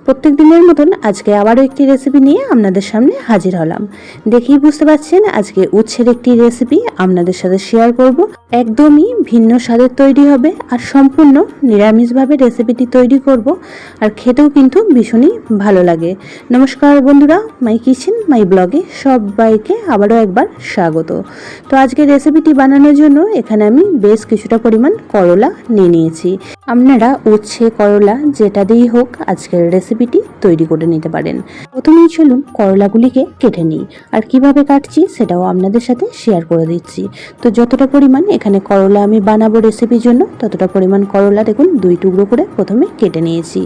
প্রত্যেক দিনের মতন আজকে আবারও একটি রেসিপি নিয়ে আপনাদের সামনে হাজির হলাম। দেখেই বুঝতে পারছেন আজকে উচ্ছের একটি রেসিপি আপনাদের সাথে শেয়ার করব। একদমই ভিন্ন স্বাদের তৈরি হবে আর সম্পূর্ণ নিরামিষভাবে রেসিপিটি তৈরি করব, আর খেতেও কিন্তু ভীষণই ভালো লাগে। নমস্কার বন্ধুরা, মাই কিচেন মাই ব্লগে সবাইকে আবারও একবার স্বাগত। তো আজকে রেসিপিটি বানানোর জন্য এখানে আমি বেশ কিছুটা পরিমাণ করলা নিয়ে নিয়েছি। আপনারা উচ্ছে করলা যেটা দিয়েই হোক আজকের রেসিপিটি তৈরি করে নিতে পারেন। প্রথমেই চলুন করলাগুলিকে কেটে নিই, আর কিভাবে কাটছি সেটাও আপনাদের সাথে শেয়ার করে দিচ্ছি। তো যতটা পরিমাণ এখানে করলা আমি বানাবো রেসিপির জন্য, ততটা পরিমাণ করলা দেখুন 2 টুকরো করে প্রথমে কেটে নিয়েছি।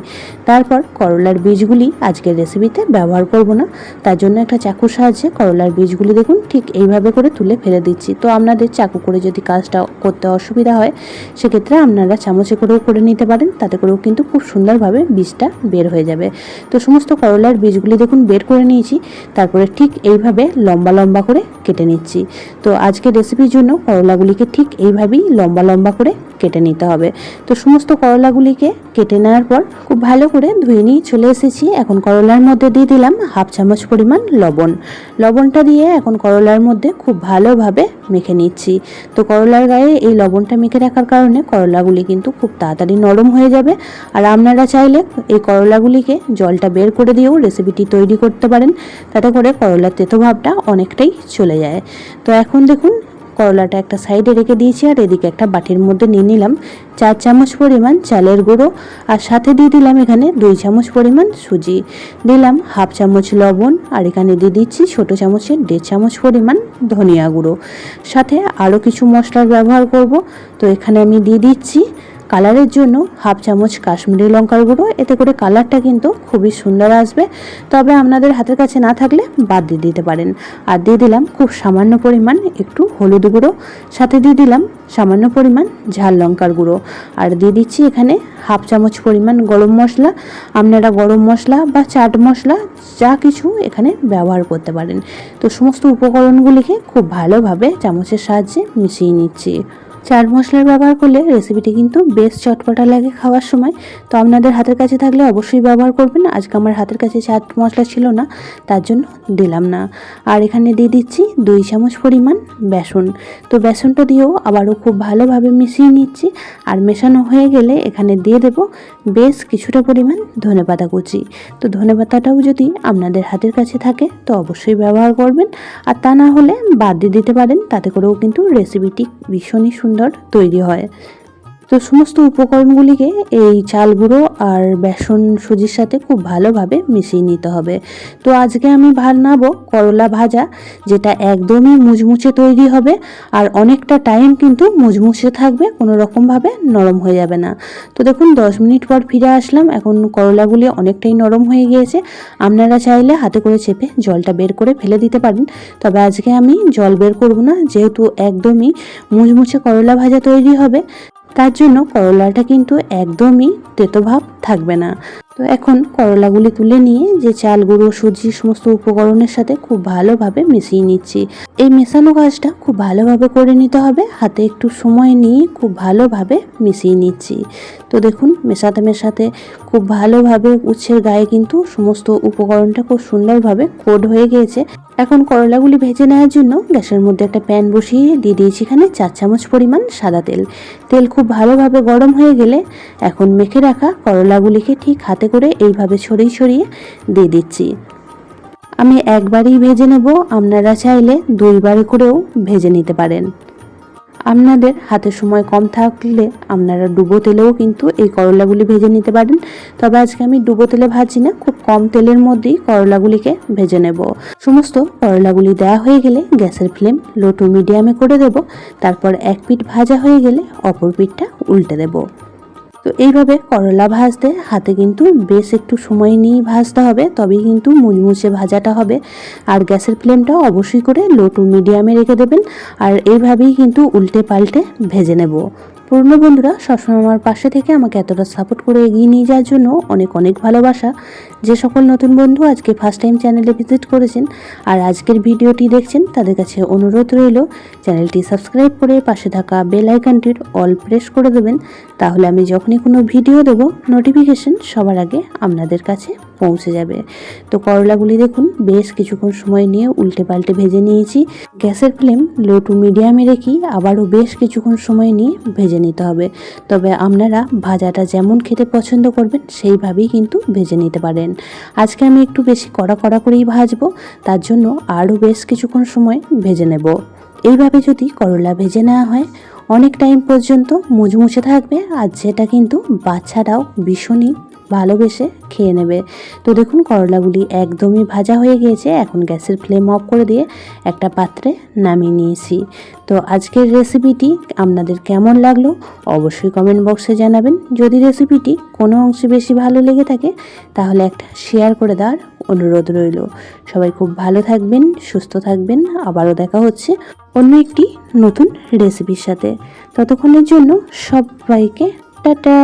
তারপর করলার বীজগুলি আজকের রেসিপিতে ব্যবহার করব না, তার জন্য একটা চাকুর সাহায্যে করলার বীজগুলি দেখুন ঠিক এইভাবে করে তুলে ফেলে দিচ্ছি। তো আপনাদের চাকু করে যদি কাজটা করতে অসুবিধা হয় সেক্ষেত্রে আপনারা চামচে করেও করে নিতে পারেন, তাতে করেও কিন্তু খুব সুন্দরভাবে বীজটা বের হয়ে যাবে। তো সমস্ত করলার বীজগুলি দেখুন বের করে নিয়েছি, তারপরে ঠিক এইভাবে লম্বা লম্বা করে কেটে নিচ্ছি। তো আজকে রেসিপির জন্য করলাগুলিকে ঠিক এইভাবেই লম্বা লম্বা করে কেটে নিতে হবে। তো সমস্ত করলাগুলিকে কেটে নেওয়ার পর খুব ভালো করে ধুয়ে নিয়ে চলে এসেছি। এখন করলার মধ্যে দিয়ে দিলাম 1/2 চামচ পরিমাণ লবণ। লবণটা দিয়ে এখন করলার মধ্যে খুব ভালোভাবে মেখে নিচ্ছি। তো করলার গায়ে এই লবণটা মেখে রাখার কারণে করলাগুলি কিন্তু খুব তাড়াতাড়ি নরম হয়ে যাবে। আর আপনারা চাইলে এই করলাগুলিকে জলটা বের করে দিয়েও রেসিপিটি তৈরি করতে পারেন, তাতে করে করলার তেতো ভাবটা অনেকটাই চলে যায়। তো এখন দেখুন করলাটা একটা সাইডে রেখে দিয়েছি, আর এদিকে একটা বাটির মধ্যে নিয়ে নিলাম 4 চামচ পরিমাণ চালের গুঁড়ো, আর সাথে দিয়ে দিলাম এখানে 2 চামচ পরিমাণ সুজি, দিলাম 1/2 চামচ লবণ, আর এখানে দিয়ে দিচ্ছি ছোট চামচের 1.5 চামচ পরিমাণ ধনিয়া গুঁড়ো। সাথে আরও কিছু মশলার ব্যবহার করব। তো এখানে আমি দিয়ে দিচ্ছি কালারের জন্য 1/2 চামচ কাশ্মীরি লঙ্কার গুঁড়ো, এতে করে কালারটা কিন্তু খুবই সুন্দর আসবে। তবে আপনাদের হাতের কাছে না থাকলে বাদ দিয়ে দিতে পারেন। আর দিয়ে দিলাম খুব সামান্য পরিমাণ একটু হলুদ গুঁড়ো, সাথে দিয়ে দিলাম সামান্য পরিমাণ ঝাল লঙ্কার গুঁড়ো, আর দিয়ে দিচ্ছি এখানে 1/2 চামচ পরিমাণ গরম মশলা। আপনারা গরম মশলা বা চাট মশলা যা কিছু এখানে ব্যবহার করতে পারেন। তো সমস্ত উপকরণগুলিকে খুব ভালোভাবে চামচের সাহায্যে মিশিয়ে নিচ্ছি। চাট মশলার ব্যবহার করলে রেসিপিটি কিন্তু বেশ চটপটা লাগে খাওয়ার সময়। তো আপনাদের হাতের কাছে থাকলে অবশ্যই ব্যবহার করবেন। আজকে আমার হাতের কাছে চাট মশলা ছিল না, তার জন্য দিলাম না। আর এখানে দিয়ে দিচ্ছি 2 চামচ পরিমাণ বেসন। তো বেসনটা দিয়েও আবারও খুব ভালোভাবে মিশিয়ে নিচ্ছি। আর মেশানো হয়ে গেলে এখানে দিয়ে দেব বেশ কিছুটা পরিমাণ ধনেপাতা কুচি। তো ধনেপাতাটাও যদি আপনাদের হাতের কাছে থাকে তো অবশ্যই ব্যবহার করবেন, আর তা না হলে বাদ দিয়ে দিতে পারেন, তাতে করেও কিন্তু রেসিপিটি ভীষণই সুন্দর তৈরি হয়। তো সমস্ত উপকরণগুলিকে এই চাল গুঁড়ো আর বেসন সুজির সাথে খুব ভালোভাবে মিশিয়ে নিতে হবে। তো আজকে আমি বানাবো করলা ভাজা, যেটা একদমই মুচমুচে তৈরি হবে, আর অনেকটা টাইম কিন্তু মুচমুচে থাকবে, কোনো রকমভাবে নরম হয়ে যাবে না। তো দেখুন 10 মিনিট পর ফিরে আসলাম। এখন করলাগুলি অনেকটাই নরম হয়ে গিয়েছে। আপনারা চাইলে হাতে করে চেপে জলটা বের করে ফেলে দিতে পারেন, তবে আজকে আমি জল বের করব না, যেহেতু একদমই মুচমুচে করলা ভাজা তৈরি হবে, তার জন্য করলাটা কিন্তু একদমই তেতো ভাব থাকবে না। তো এখন করলাগুলি তুলে নিয়ে যে চাল গুঁড়ো সুজি সমস্ত উপকরণের সাথে খুব ভালোভাবে মিশিয়ে নিচ্ছি। এই মেশানো কাজটা খুব ভালোভাবে করে নিতে হবে, হাতে একটু সময় নিয়ে খুব ভালোভাবে মিশিয়ে নিচ্ছি। তো দেখুন মেশাতে মেশাতে খুব ভালোভাবে উচ্ছের গায়ে কিন্তু সমস্ত উপকরণটা খুব সুন্দরভাবে কোট হয়ে গিয়েছে। এখন করলাগুলি ভেজে নেওয়ার জন্য গ্যাসের মধ্যে একটা প্যান বসিয়ে দিয়ে দিয়েছি এখানে 4 চামচ পরিমাণ সাদা তেল। তেল খুব ভালোভাবে গরম হয়ে গেলে এখন মেখে রাখা করলাগুলিকে ঠিক হাতে করে এইভাবে ছড়িয়ে ছড়িয়ে দিয়ে দিচ্ছি। আমি একবারই ভেজে নেব, আপনারা চাইলে 2 বার করেও ভেজে নিতে পারেন। আপনাদের হাতে সময় কম থাকলে আপনারা ডুবো তেলেও কিন্তু এই করলাগুলি ভেজে নিতে পারেন, তবে আজকে আমি ডুবো তেলে ভাজি না, খুব কম তেলের মধ্যেই করলাগুলিকে ভেজে নেব। সমস্ত করলাগুলি দেওয়া হয়ে গেলে গ্যাসের ফ্লেম লো টু মিডিয়ামে করে দেব। তারপর এক পিঠ ভাজা হয়ে গেলে অপর পিঠটা উল্টে দেব। তো এইভাবে করলা ভাজতে হাতে কিন্তু বেশ একটু সময় নিয়ে ভাজতে হবে, তবেই কিন্তু মুচমুচে ভাজাটা হবে। আর গ্যাসের ফ্লেমটাও অবশ্যই করে লো টু মিডিয়ামে রেখে দেবেন, আর এইভাবেই কিন্তু উল্টে পাল্টে ভেজে নেব। পুরনো বন্ধুরা সবসময় আমার পাশে থেকে আমাকে এতটা সাপোর্ট করে এগিয়ে নিয়ে যাওয়ার জন্য অনেক অনেক ভালোবাসা। যে সকল নতুন বন্ধু আজকে ফার্স্ট টাইম চ্যানেলে ভিজিট করেছেন আর আজকের ভিডিওটি দেখছেন, তাদের কাছে অনুরোধ রইল চ্যানেলটি সাবস্ক্রাইব করে পাশে থাকা বেল আইকনটির অল প্রেস করে দেবেন, তাহলে আমি যখনই কোনো ভিডিও দেব নোটিফিকেশন সবার আগে আপনাদের কাছে পৌঁছে যাবে। তো করলাগুলি দেখুন বেশ কিছুক্ষণ সময় নিয়ে উল্টে পাল্টে ভেজে নিয়েছি। গ্যাসের ফ্লেম লো টু মিডিয়ামে রেখেই আবারও বেশ কিছুক্ষণ সময় নিয়ে ভেজে নিতে হবে। তবে আপনারা ভাজাটা যেমন খেতে পছন্দ করবেন সেইভাবেই কিন্তু ভেজে নিতে পারেন। আজকে আমি একটু বেশি কড়া কড়া করেই ভাজবো, তার জন্য আরও বেশ কিছুক্ষণ সময় ভেজে নেব। এইভাবে যদি করলা ভেজে নেওয়া হয় অনেক টাইম পর্যন্ত মুচমুচে থাকবে, আর যেটা কিন্তু বাচ্চারাও ভীষণই ভালোবেসে খেয়ে নেবে। তো দেখুন করলাগুলি একদমই ভাজা হয়ে গিয়েছে। এখন গ্যাসের ফ্লেম অফ করে দিয়ে একটা পাত্রে নামিয়ে নিয়েছি। তো আজকের রেসিপিটি আপনাদের কেমন লাগলো অবশ্যই কমেন্ট বক্সে জানাবেন। যদি রেসিপিটি কোনো অংশে বেশি ভালো লেগে থাকে তাহলে একটা শেয়ার করে দেওয়ার অনুরোধ রইল। সবাই খুব ভালো থাকবেন, সুস্থ থাকবেন। আবারও দেখা হচ্ছে অন্য একটি নতুন রেসিপির সাথে। ততক্ষণের জন্য সবাইকে টাটা।